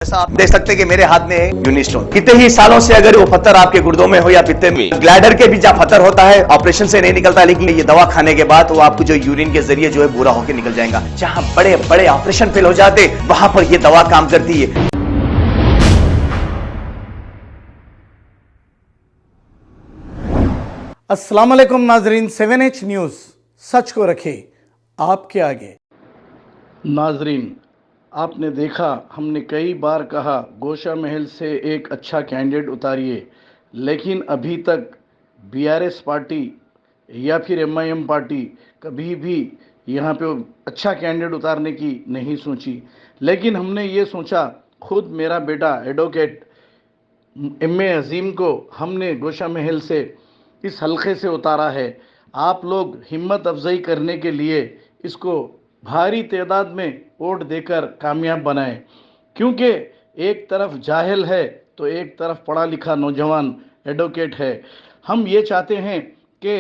ऐसा आप देख सकते हैं कि मेरे हाथ में है यूनिस्टोन। कितने ही सालों से अगर वो पत्थर आपके गुर्दों में हो या पित्ते में, ग्लैडर के भी जहाँ पत्थर होता है ऑपरेशन से नहीं निकलता, लेकिन ये दवा खाने के बाद वो आपको जो यूरिन के जरिए जो है बुरा होकर निकल जाएगा। जहाँ बड़े बड़े ऑपरेशन फेल हो जाते वहां पर ये दवा काम करती है। अस्सलाम वालेकुम नाजरीन, 7H न्यूज़ सच को रखे आपके आगे। नाजरीन, आपने देखा हमने कई बार कहा गोशा महल से एक अच्छा कैंडिडेट उतारिए, लेकिन अभी तक बीआरएस पार्टी या फिर एमआईएम पार्टी कभी भी यहाँ पे अच्छा कैंडिडेट उतारने की नहीं सोची। लेकिन हमने ये सोचा, खुद मेरा बेटा एडवोकेट एमए अजीम को हमने गोशा महल से इस हलके से उतारा है। आप लोग हिम्मत अफजाई करने के लिए इसको भारी तादाद में वोट देकर कामयाब बनाएं, क्योंकि एक तरफ जाहिल है तो एक तरफ पढ़ा लिखा नौजवान एडवोकेट है। हम ये चाहते हैं कि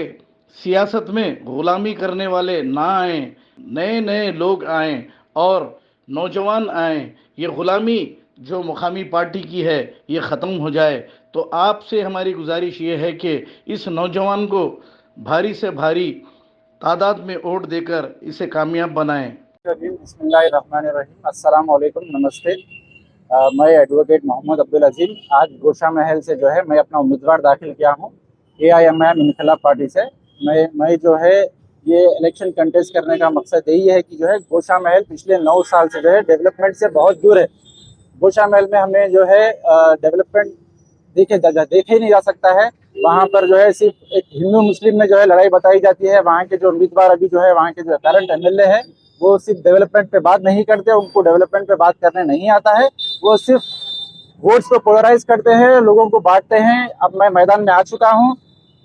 सियासत में गुलामी करने वाले ना आएँ, नए नए लोग आएँ और नौजवान आएँ। ये गुलामी जो मुकामी पार्टी की है ये ख़त्म हो जाए। तो आपसे हमारी गुजारिश ये है कि इस नौजवान को भारी से भारी तादाद में वोट देकर इसे कामयाब बनाएं। बिस्मिल्लाहिर्रहमानिर्रहीम, अस्सलाम वालेकुम, नमस्ते। मैं एडवोकेट मोहम्मद अब्दुल अजीम आज गोशा महल से जो है मैं अपना उम्मीदवार दाखिल किया हूँ AIMIM इनकलाब पार्टी से। मैं जो है ये इलेक्शन कंटेस्ट करने का मकसद यही है कि जो है गोशा महल पिछले 9 साल से जो है डेवलपमेंट से बहुत दूर है। गोशा महल में हमें जो है डेवलपमेंट देखे ही नहीं जा सकता है। वहाँ पर जो है सिर्फ एक हिंदू मुस्लिम में जो है लड़ाई बताई जाती है। वहाँ के जो उम्मीदवार अभी जो है वहाँ के जो करंट MLA है वो सिर्फ डेवलपमेंट पे बात नहीं करते, उनको डेवलपमेंट पे बात करने नहीं आता है। वो सिर्फ वोट्स को पोलराइज करते हैं, लोगों को बांटते हैं। अब मैं मैदान में आ चुका हूँ,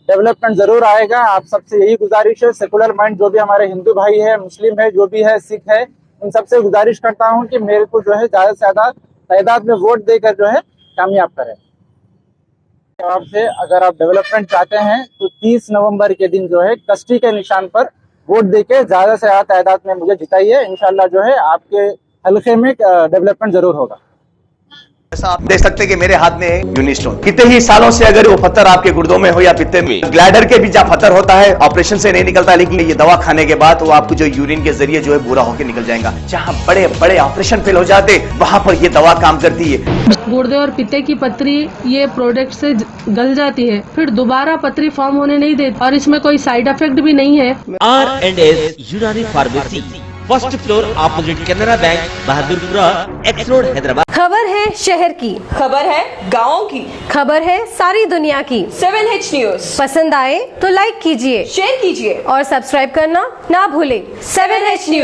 डेवलपमेंट जरूर आएगा। आप सबसे यही गुजारिश है, सेकुलर माइंड जो भी हमारे हिंदू भाई है, मुस्लिम है, जो भी है, सिख है, उन सबसे गुजारिश करता हूँ कि मेरे को जो है ज्यादा से ज्यादा तादाद में वोट देकर जो है कामयाब करें। आपसे अगर आप डेवलपमेंट चाहते हैं तो 30 नवंबर के दिन जो है कष्टी के निशान पर वोट देके ज्यादा से ज्यादा तादाद में मुझे जिताइए। इंशाल्लाह जो है आपके हल्के में डेवलपमेंट जरूर होगा। ऐसा आप देख सकते हैं कि मेरे हाथ में है यूनिस्टोन। कितने ही सालों से अगर वो पत्थर आपके गुर्दों में हो या पित्ते में, ग्लैडर के भी जहाँ पत्थर होता है ऑपरेशन से नहीं निकलता, लेकिन ये दवा खाने के बाद वो आपको जो यूरिन के जरिए जो है बुरा होकर निकल जाएगा। जहाँ बड़े बड़े ऑपरेशन फेल हो जाते वहां पर ये दवा काम करती है। गुर्दे और पित्ते की पथरी ये प्रोडक्ट से गल जाती है, फिर दोबारा पथरी फॉर्म होने नहीं देती और इसमें कोई साइड इफेक्ट भी नहीं है। R&S यूनानी pharmacy, first floor opposite Canara bank, Bahadurpura, X road, Hyderabad. खबर है शहर की, खबर है गाँव की, खबर है सारी दुनिया की। 7H न्यूज पसंद आए तो लाइक कीजिए, शेयर कीजिए और सब्सक्राइब करना ना भूलें। 7H news.